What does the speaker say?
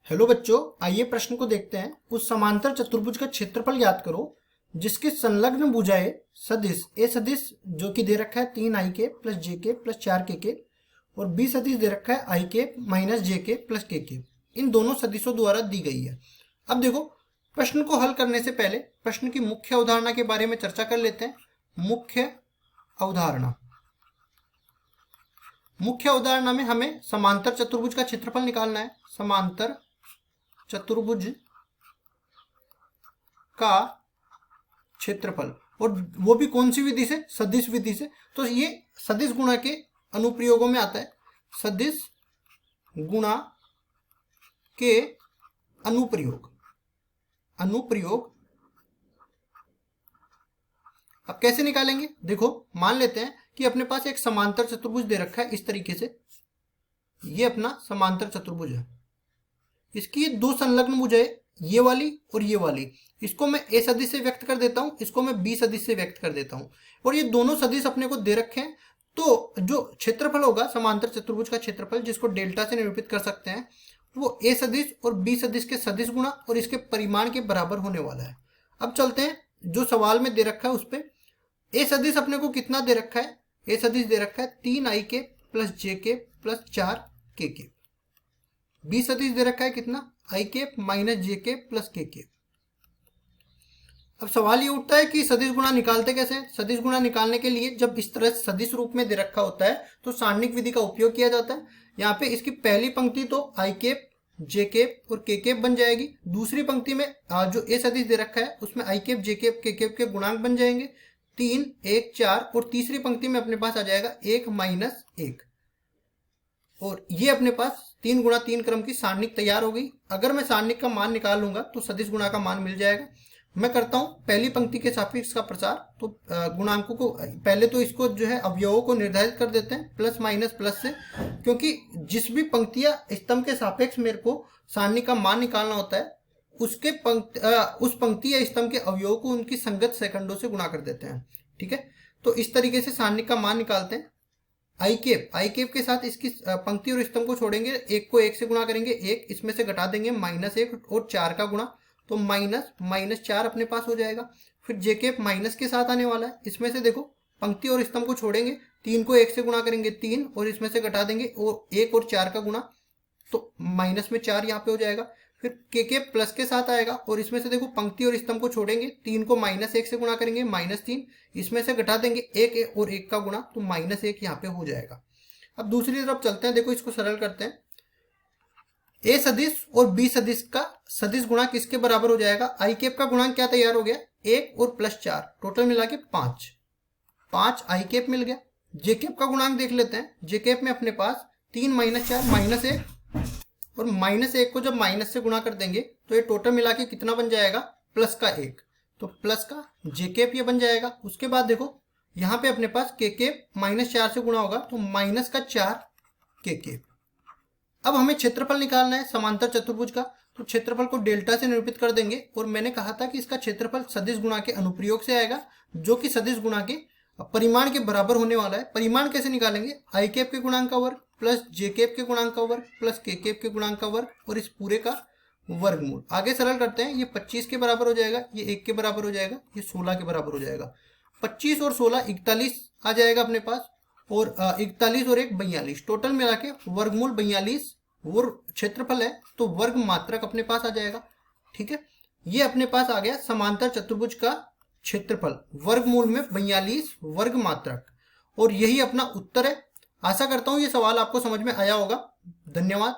Hello बच्चों, आइए प्रश्न को देखते हैं। उस समांतर चतुर्भुज का क्षेत्रफल ज्ञात करो जिसके संलग्न भुजाएं सदिश ए सदिश जो कि दे रखा है 3 i के प्लस जे के प्लस 4 के और बी सदिश दे रखा है i के माइनस जे के प्लस के इन दोनों सदिशों द्वारा दी गई है। अब देखो, प्रश्न को हल करने से पहले प्रश्न की मुख्य अवधारणा के बारे में चर्चा कर लेते हैं। मुख्य अवधारणा में हमें समांतर चतुर्भुज का क्षेत्रफल निकालना है। समांतर चतुर्भुज का क्षेत्रफल, और वो भी कौन सी विधि से? सदिश विधि से। तो ये सदिश गुणा के अनुप्रयोगों में आता है। सदिश गुणा के अनुप्रयोग। अब कैसे निकालेंगे? देखो, मान लेते हैं कि अपने पास एक समांतर चतुर्भुज दे रखा है इस तरीके से। ये अपना समांतर चतुर्भुज है। इसकी ये दो संलग्न भुजाएं, ये वाली और ये वाली, इसको मैं ए सदिश से व्यक्त कर देता हूं, इसको मैं बी सदिश से व्यक्त कर देता हूं। और ये दोनों सदिश अपने को दे रखे हैं। तो जो क्षेत्रफल होगा समांतर चतुर्भुज का क्षेत्रफल, जिसको डेल्टा से निरूपित कर सकते हैं, वो ए सदिश और बी सदिश के सदिश गुणा और इसके परिमाण के बराबर होने वाला है। अब चलते हैं जो सवाल में दे रखा है उस पर। ए सदिश अपने को कितना दे रखा है? ए सदिश दे रखा है 3i के प्लस जे के प्लस 4 के। बी सदिश दे रखा है कितना? i के माइनस जे के प्लस के। अब सवाल ये उठता है कि सदिश गुणा निकालते कैसे हैं? सदिश गुणा निकालने के लिए जब इस तरह सदिश रूप में दे रखा होता है तो सारणिक विधि का उपयोग किया जाता है। यहाँ पे इसकी पहली पंक्ति तो i केप, जे केप और के केप बन जाएगी। दूसरी पंक्ति में जो ए सदिश दे रखा है उसमें i केप, जे केप, के केप के गुणांक बन जाएंगे 3, 1, 4। और तीसरी पंक्ति में अपने पास आ जाएगा 1 माइनस 1। और ये अपने पास 3 गुणा 3 क्रम की सारणिक तैयार हो गई। अगर मैं सारणिक का मान निकाल लूंगा तो सदिश गुणा का मान मिल जाएगा। मैं करता हूं पहली पंक्ति के सापेक्ष का प्रसार। तो गुणांकों को पहले तो इसको जो है अवयवों को निर्धारित कर देते हैं प्लस माइनस प्लस से, क्योंकि जिस भी पंक्ति या स्तंभ के सापेक्ष मेरे को सारणी का मान निकालना होता है उसके उस पंक्ति या स्तंभ के अवयवों को उनकी संगत सेकंडों से गुणा कर देते हैं। ठीक है, तो इस तरीके से सारणी का मान निकालते हैं। आई केप के साथ इसकी पंक्ति और स्तंभ को छोड़ेंगे, 1 को 1 से गुणा करेंगे, 1 इसमें से घटा देंगे -1 और 4 का गुणा, तो -4 अपने पास हो जाएगा। फिर जे केप माइनस के साथ आने वाला है। इसमें से देखो पंक्ति और स्तंभ को छोड़ेंगे, 3 को 1 से गुणा करेंगे 3 और इसमें से घटा देंगे और 1 और 4 का गुणा, तो माइनस में 4 यहाँ पे हो जाएगा। फिर के प्लस के साथ आएगा और इसमें से देखो पंक्ति और स्तंभ को छोड़ेंगे, 3 को -1 से गुणा करेंगे -3, इसमें से घटा देंगे 1 और 1 का गुणा, तो -1 यहाँ पे हो जाएगा। अब दूसरी तरफ चलते हैं। देखो इसको सरल करते हैं। ए सदिश और बी सदिश का सदिश गुणा किसके बराबर हो जाएगा? आई केप का गुणांक क्या तैयार हो गया? 1 और +4, टोटल मिला के 5 आई केप मिल गया। जे केप का गुणांक देख लेते हैं। जे केप में अपने पास 3 - 4 -1, और -1 को जब माइनस से गुणा कर देंगे तो ये टोटल मिला के कितना बन जाएगा? प्लस का 1, तो प्लस का जे केप ये बन जाएगा। उसके बाद देखो यहाँ पे अपने पास के केप -4 से गुणा होगा तो -4 के केप। अब हमें क्षेत्रफल निकालना है समांतर चतुर्भुज का, तो क्षेत्रफल को डेल्टा से निरूपित कर देंगे। और मैंने कहा था कि इसका क्षेत्रफल सदिश गुणा के अनुप्रयोग से आएगा, जो कि सदिश गुणा के परिमाण के बराबर होने वाला है। परिमाण कैसे निकालेंगे? आई केप के गुणांक का वर्ग प्लस जे केप के गुणांक का वर्ग प्लस के केप के गुणांक का वर्ग और इस पूरे का वर्गमूल। आगे सरल करते हैं। ये 25 के बराबर हो जाएगा, ये 1 के बराबर हो जाएगा, ये 16 के बराबर हो जाएगा। 25 और 16 41 आ जाएगा अपने पास, और 41 और 1 42, टोटल मिला के वर्गमूल 42 वो क्षेत्रफल है, तो वर्ग मात्रक अपने पास आ जाएगा। ठीक है, ये अपने पास आ गया समांतर चतुर्भुज का क्षेत्रफल, वर्गमूल में 42 वर्ग मात्रक, और यही अपना उत्तर है। आशा करता हूं ये सवाल आपको समझ में आया होगा। धन्यवाद।